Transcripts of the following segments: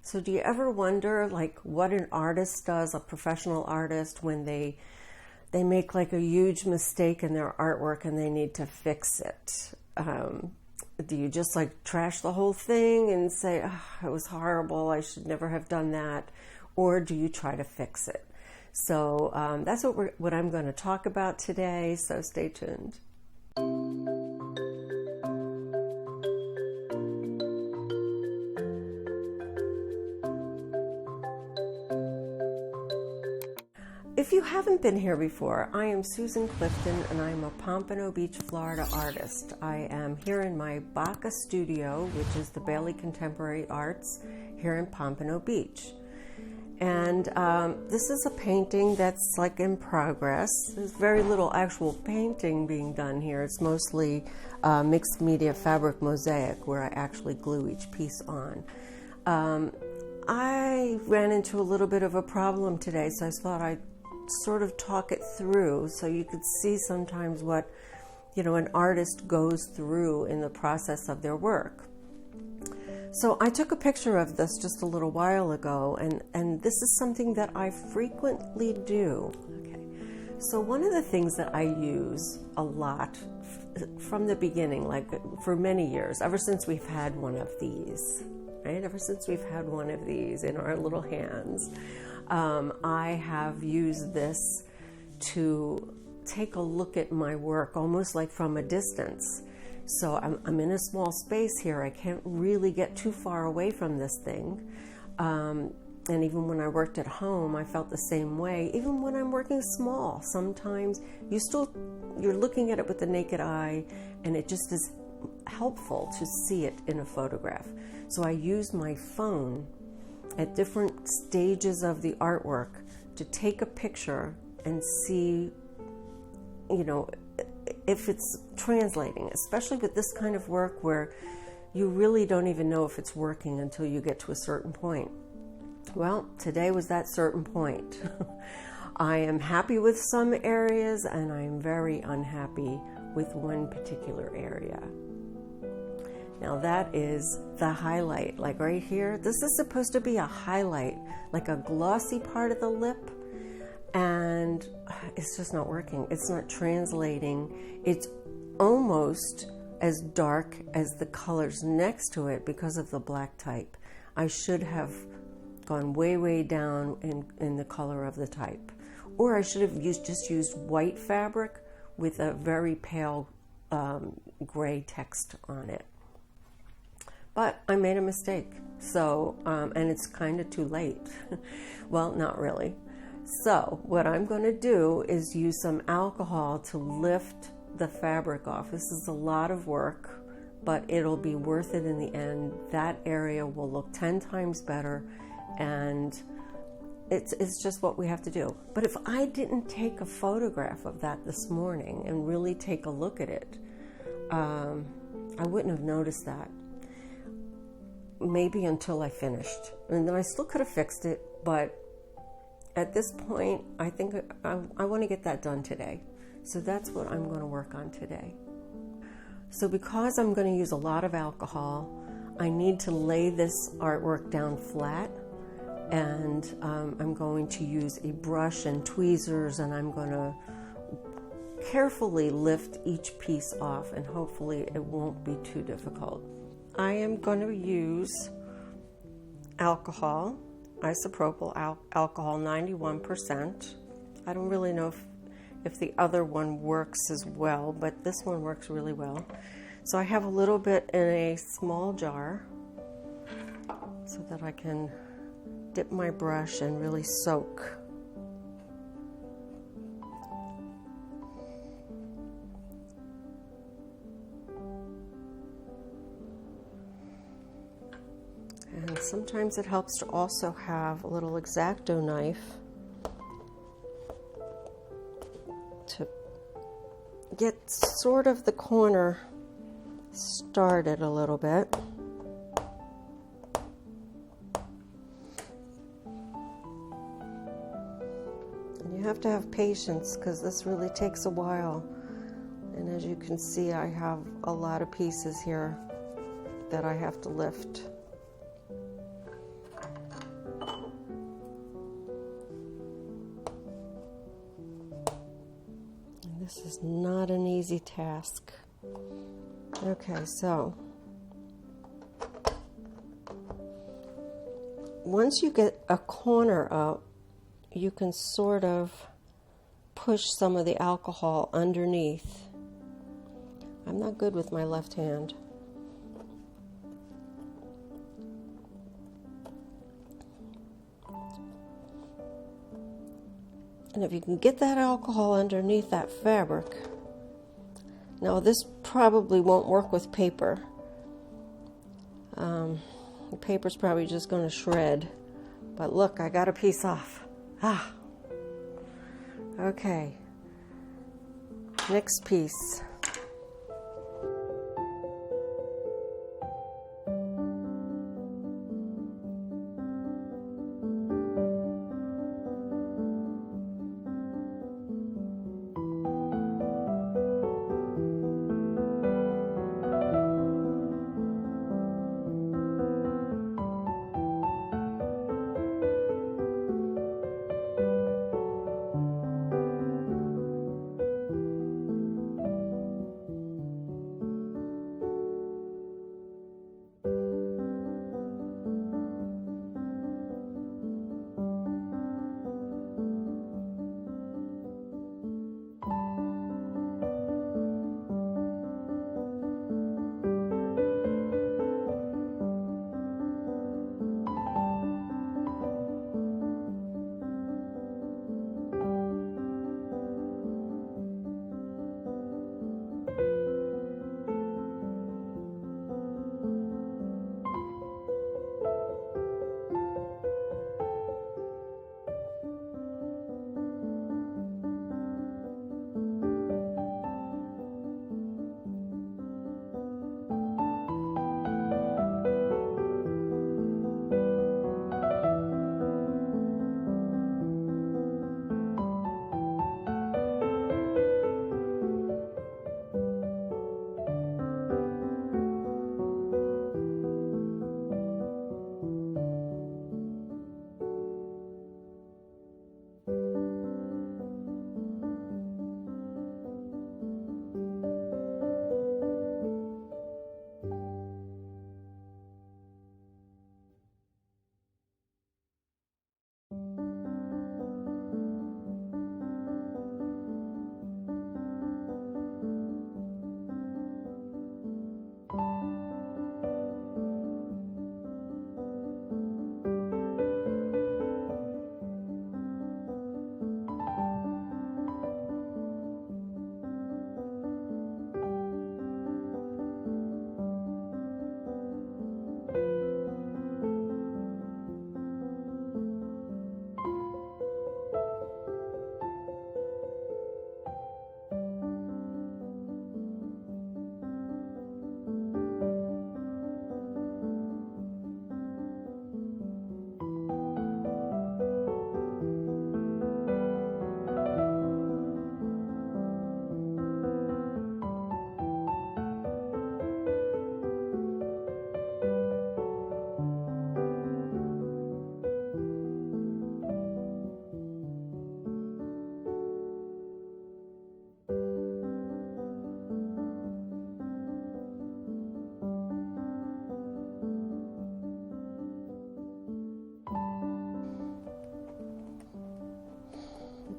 So do you ever wonder like what an artist does, a professional artist, when they make like a huge mistake in their artwork and they need to fix it? Do you just like trash the whole thing and say, oh, it was horrible, I should never have done that? Or do you try to fix it? So that's what I'm going to talk about today, so stay tuned. If you haven't been here before, I am Susan Clifton and I'm a Pompano Beach, Florida artist. I am here in my Baca studio, which is the Bailey Contemporary Arts here in Pompano Beach. And this is a painting that's like in progress. There's very little actual painting being done here. It's mostly mixed media fabric mosaic where I actually glue each piece on. I ran into a little bit of a problem today, so I thought I'd sort of talk it through so you could see sometimes what, you know, an artist goes through in the process of their work. So I took a picture of this just a little while ago, and this is something that I frequently do. Okay. So one of the things that I use a lot from the beginning, like for many years, ever since we've had one of these, right? Ever since we've had one of these in our little hands, I have used this to take a look at my work almost like from a distance. So I'm in a small space here. I can't really get too far away from this thing. And even when I worked at home, I felt the same way. Even when I'm working small, sometimes you're looking at it with the naked eye, and it just is helpful to see it in a photograph. So I use my phone at different stages of the artwork to take a picture and see, you know, if it's translating, especially with this kind of work where you really don't even know if it's working until you get to a certain point. Well, today was that certain point. I am happy with some areas and I'm very unhappy with one particular area. Now that is the highlight, like right here. This is supposed to be a highlight, like a glossy part of the lip, and it's just not working. It's not translating. It's almost as dark as the colors next to it because of the black type. I should have gone way, way down in the color of the type. Or I should have just used white fabric with a very pale gray text on it. But I made a mistake, so, and it's kind of too late. Well, not really. So what I'm going to do is use some alcohol to lift the fabric off. This is a lot of work, but it'll be worth it in the end. That area will look 10 times better, and it's just what we have to do. But if I didn't take a photograph of that this morning and really take a look at it, I wouldn't have noticed that. Maybe until I finished. And then I still could have fixed it, but at this point, I think I want to get that done today. So that's what I'm going to work on today. So because I'm going to use a lot of alcohol, I need to lay this artwork down flat, and I'm going to use a brush and tweezers, and I'm going to carefully lift each piece off, and hopefully it won't be too difficult. I am going to use alcohol, isopropyl alcohol, 91%. I don't really know if the other one works as well, but this one works really well. So I have a little bit in a small jar so that I can dip my brush and really soak. And sometimes it helps to also have a little X-Acto knife to get sort of the corner started a little bit. And you have to have patience because this really takes a while. And as you can see, I have a lot of pieces here that I have to lift. This is not an easy task. Okay, so once you get a corner up, you can sort of push some of the alcohol underneath. I'm not good with my left hand. And if you can get that alcohol underneath that fabric, now this probably won't work with paper. The paper's probably just going to shred. But look, I got a piece off. Ah. Okay. Next piece.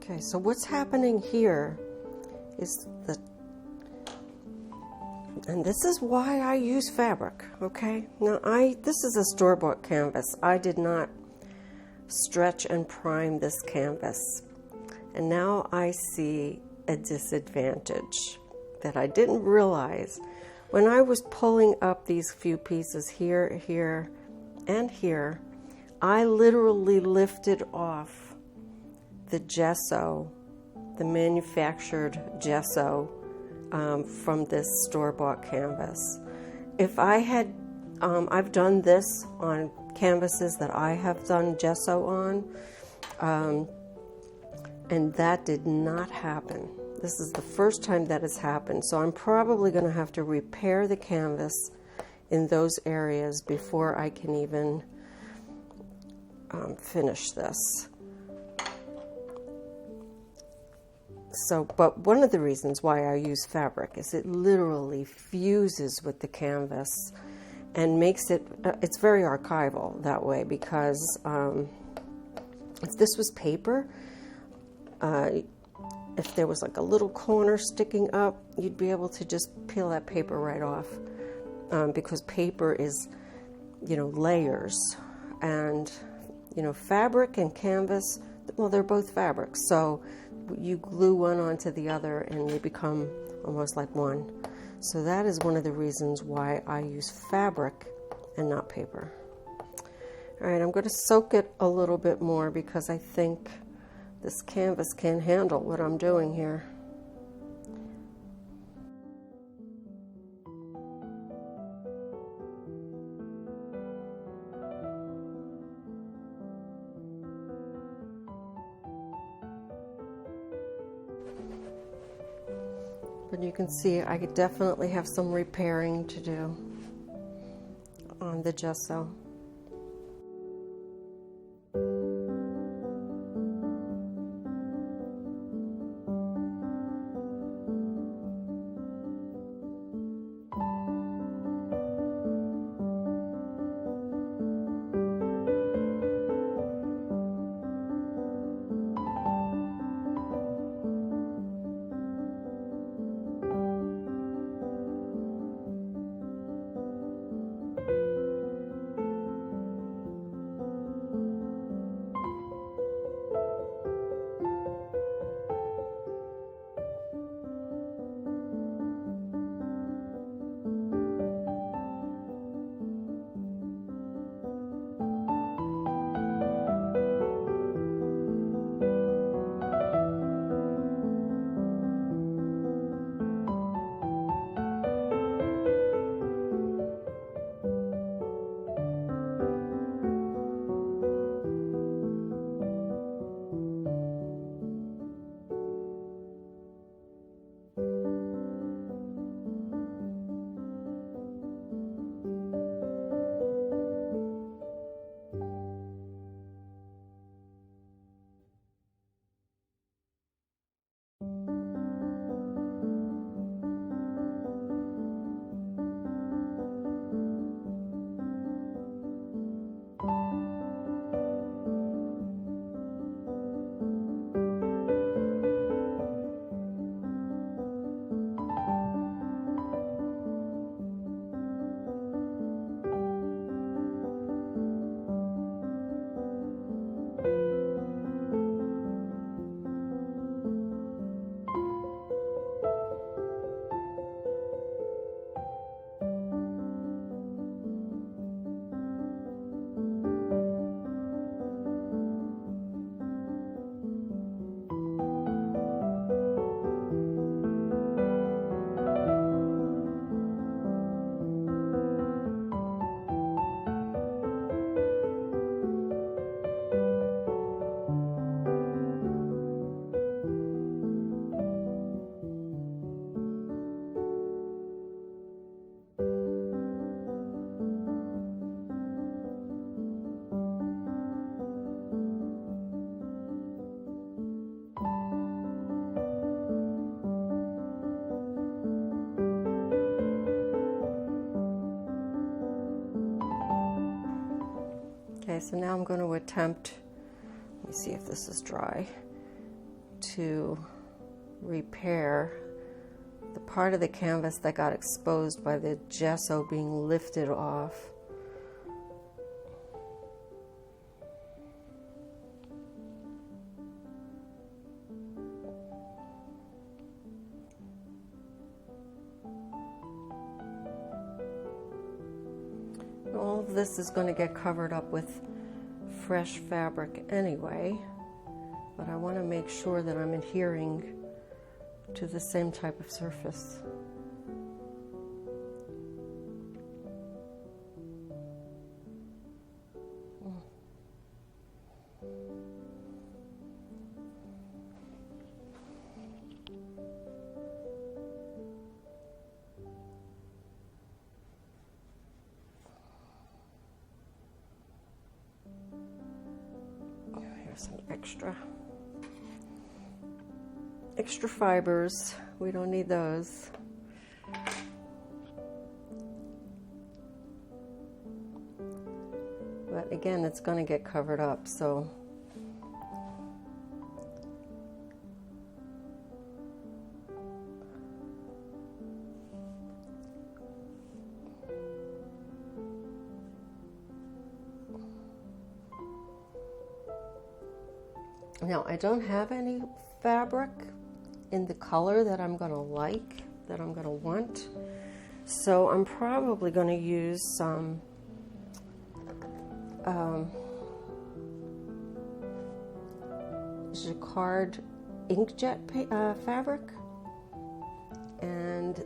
Okay, so what's happening here is that, and this is why I use fabric, okay? Now, this is a store-bought canvas. I did not stretch and prime this canvas. And now I see a disadvantage that I didn't realize. When I was pulling up these few pieces here, here, and here, I literally lifted off the gesso, the manufactured gesso from this store-bought canvas. If I had, I've done this on canvases that I have done gesso on, and that did not happen. This is the first time that has happened, so I'm probably going to have to repair the canvas in those areas before I can even finish this. So, but one of the reasons why I use fabric is it literally fuses with the canvas and makes it, it's very archival that way, because if this was paper, if there was like a little corner sticking up, you'd be able to just peel that paper right off, because paper is, you know, layers, and, you know, fabric and canvas, well, they're both fabrics, so you glue one onto the other and they become almost like one. So that is one of the reasons why I use fabric and not paper. All right, I'm going to soak it a little bit more because I think this canvas can handle what I'm doing here. But you can see I could definitely have some repairing to do on the gesso. Okay, so now I'm going to attempt, let me see if this is dry, to repair the part of the canvas that got exposed by the gesso being lifted off. All of this is going to get covered up with fresh fabric anyway, but I want to make sure that I'm adhering to the same type of surface. Some extra. extra fibers. We don't need those. But again, it's going to get covered up, so now I don't have any fabric in the color that I'm going to like, that I'm going to want, so I'm probably going to use some jacquard inkjet fabric, and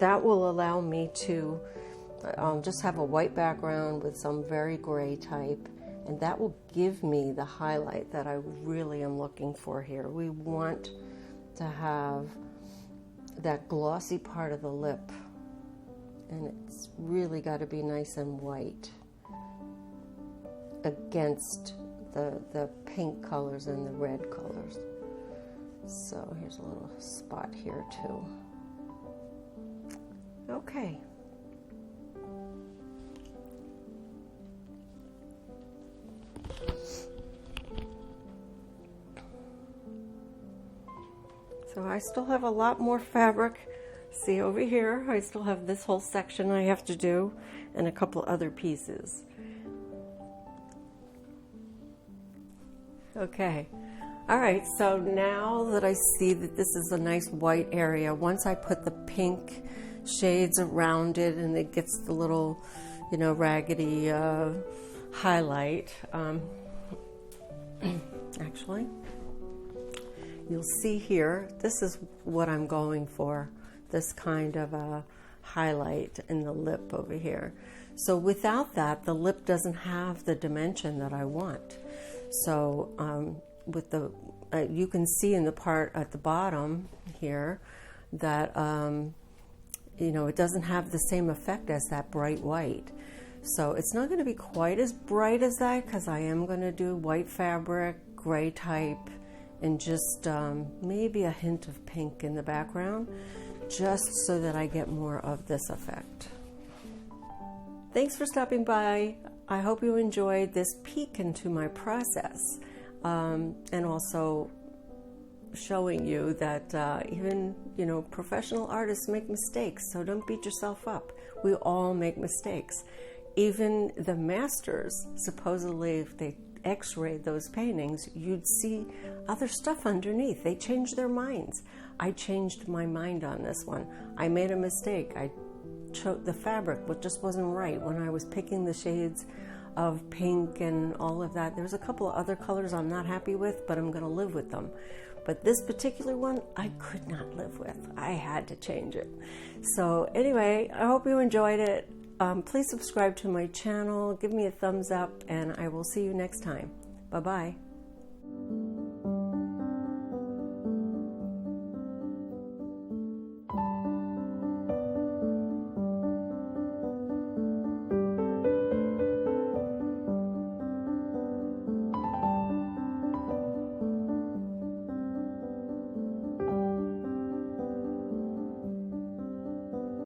that will allow me to just have a white background with some very gray type, and that will give me the highlight that I really am looking for here. We want to have that glossy part of the lip, and it's really got to be nice and white against the pink colors and the red colors. So here's a little spot here too. Okay. So I still have a lot more fabric. See over here, I still have this whole section I have to do and a couple other pieces. Okay, all right, so now that I see that this is a nice white area, once I put the pink shades around it and it gets the little, you know, raggedy highlight, actually, you'll see here, this is what I'm going for, this kind of a highlight in the lip over here. So without that, the lip doesn't have the dimension that I want. So with the, you can see in the part at the bottom here that, you know, it doesn't have the same effect as that bright white. So it's not going to be quite as bright as that because I am going to do white fabric, gray type, and just maybe a hint of pink in the background, just so that I get more of this effect. Thanks for stopping by. I hope you enjoyed this peek into my process, and also showing you that even, you know, professional artists make mistakes, so don't beat yourself up. We all make mistakes. Even the masters, supposedly, if they x-rayed those paintings, you'd see other stuff underneath. They changed their minds. I changed my mind on this one. I made a mistake. I chose the fabric, but just wasn't right when I was picking the shades of pink and all of that. There's a couple of other colors I'm not happy with, but I'm going to live with them. But this particular one, I could not live with. I had to change it. So anyway, I hope you enjoyed it. Please subscribe to my channel, give me a thumbs up, and I will see you next time. Bye-bye.